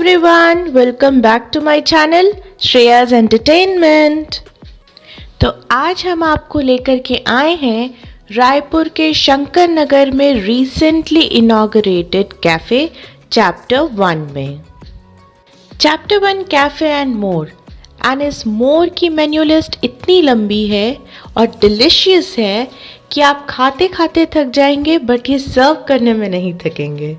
everyone, welcome back to my channel Shreya's entertainment. तो आज हम आपको लेकर के आए हैं रायपुर के शंकर नगर में रिसेंटली इनॉग्रेटेड कैफ़े चैप्टर 1 में। Chapter 1 cafe and more, and इस मोर की मेन्यू लिस्ट इतनी लंबी है और डिलिशियस है कि आप खाते खाते थक जाएंगे बट ये सर्व करने में नहीं थकेंगे।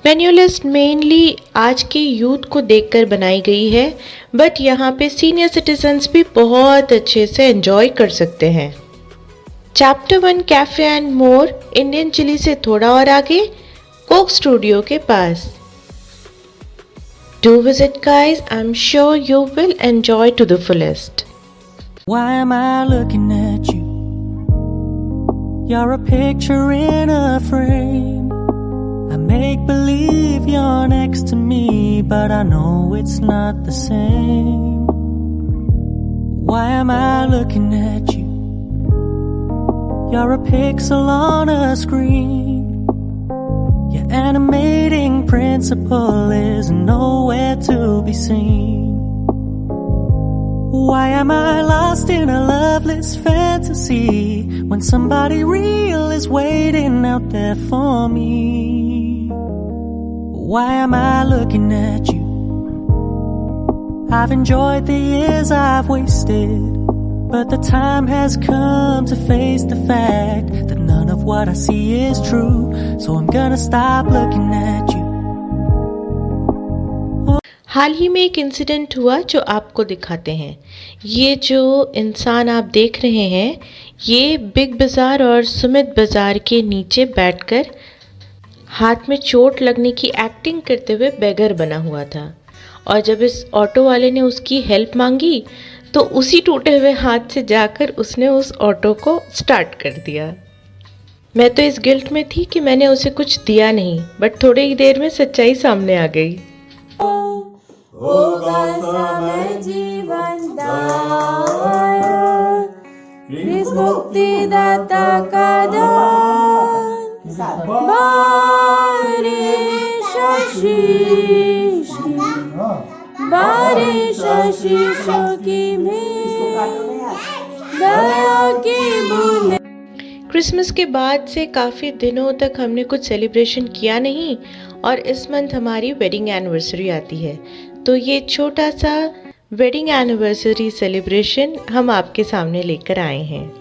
मेन्यू लिस्ट मेनली आज के यूथ को देखकर बनाई गई है, बट यहाँ पे सीनियर सिटीजन्स भी बहुत अच्छे से एंजॉय कर सकते हैं। Chapter 1 cafe and more Indian chili से थोड़ा और आगे कोक स्टूडियो के पास। Do visit guys, I am sure you will enjoy to the fullest. Why am I looking at you? You're a picture in a frame. I make believe you're next to me, but I know it's not the same. Why am I looking at you? You're a pixel on a screen. Your animating principle is nowhere to be seen. Why am I lost in a loveless fantasy when somebody real is waiting out there for me? Why am I looking at you? I've enjoyed the years I've wasted, but the time has come to face the fact that none of what I see is true. So I'm gonna stop looking at you. हाल ही में एक incident हुआ जो आपको दिखाते हैं। ये जो इंसान आप देख रहे हैं, ये बिग बाज़ार और सुमित बाज़ार के नीचे बैठकर हाथ में चोट लगने की एक्टिंग करते हुए बेगर बना हुआ था। और जब इस ऑटो वाले ने उसकी हेल्प मांगी तो उसी टूटे हुए हाथ से जाकर उसने उस ऑटो को स्टार्ट कर दिया। मैं तो इस गिल्ट में थी कि मैंने उसे कुछ दिया नहीं, बट थोड़ी ही देर में सच्चाई सामने आ गई। होगा समय जीवन दान, इस मुक्तिदाता का दान, बारिश आशीष की, बारिश आशीषों की दया की बूंदें। क्रिसमस के बाद से काफ़ी दिनों तक हमने कुछ सेलिब्रेशन किया नहीं और इस मंथ हमारी वेडिंग एनिवर्सरी आती है, तो ये छोटा सा वेडिंग एनिवर्सरी सेलिब्रेशन हम आपके सामने लेकर आए हैं।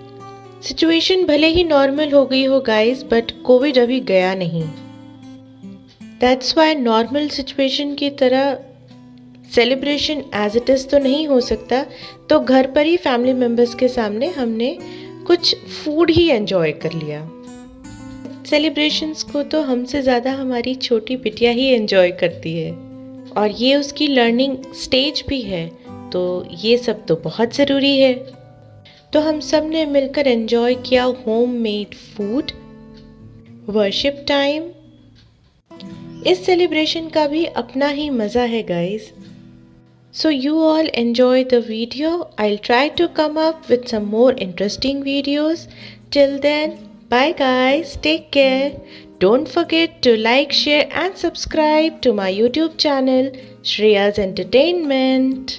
सिचुएशन भले ही नॉर्मल हो गई हो गाइस, बट कोविड अभी गया नहीं। दैट्स वाई नॉर्मल सिचुएशन की तरह सेलिब्रेशन एज इट इज़ तो नहीं हो सकता, तो घर पर ही फैमिली मेम्बर्स के सामने हमने कुछ फूड ही एंजॉय कर लिया। सेलिब्रेशंस को तो हमसे ज़्यादा हमारी छोटी बिटिया ही एंजॉय करती है और ये उसकी लर्निंग स्टेज भी है, तो ये सब तो बहुत ज़रूरी है। तो हम सब ने मिलकर एंजॉय किया home made food, worship time. इस सेलिब्रेशन का भी अपना ही मज़ा है guys. So you all enjoy the video. I'll try to come up with some more interesting videos. Till then, bye guys. Take care. Don't forget to like, share and subscribe to my YouTube channel, Shreya's Entertainment.